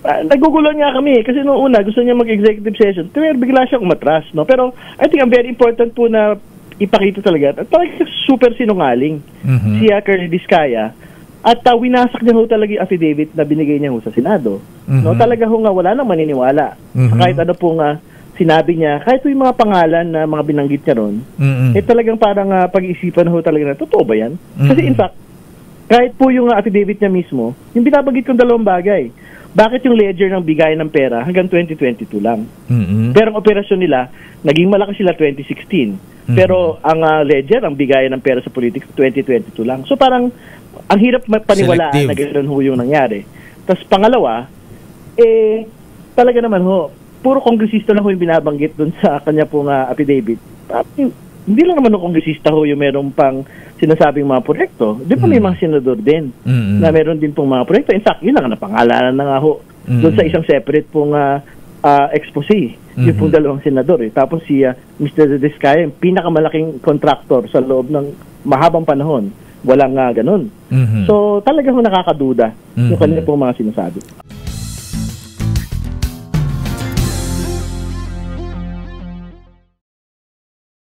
nagugulo nga kami kasi noong una gusto niya mag-executive session pero bigla siyang umatras, no? Pero I think ang very important po na ipakita talaga at talagang super sinungaling si Colonel Diskaya at winasak niya ho talaga yung affidavit na binigay niya ho sa Senado. No? Talaga ho nga wala nang maniniwala. Kahit ano po nga sinabi niya, kahit yung mga pangalan na mga binanggit niya ron, talagang parang pag-iisipan ho talaga na totoo ba yan? Kasi in fact, kahit po yung affidavit niya mismo, yung binabanggit kong dalawang bagay. Bakit yung ledger ng bigay ng pera hanggang 2022 lang? Pero ang operasyon nila, naging malaki sila 2016. Pero ang ledger, ang bigay ng pera sa politics, 2022 lang. So parang, ang hirap paniwalaan na gano'n ho yung nangyari. Tapos pangalawa, talaga naman ho, puro kongresista lang ho yung binabanggit dun sa kanya pong affidavit. Hindi lang naman ng kongresista ho yung merong pang sinasabing mga proyekto. Di ba may mga senador din na meron din pong mga proyekto. In fact, yun lang napangalanan na nga ho doon sa isang separate pong expose. Yung pong dalawang senador. Tapos si Mr. Diskaya, yung pinakamalaking contractor sa loob ng mahabang panahon. Walang ganun. So talagang nakakaduda yung kanila pong mga sinasabi.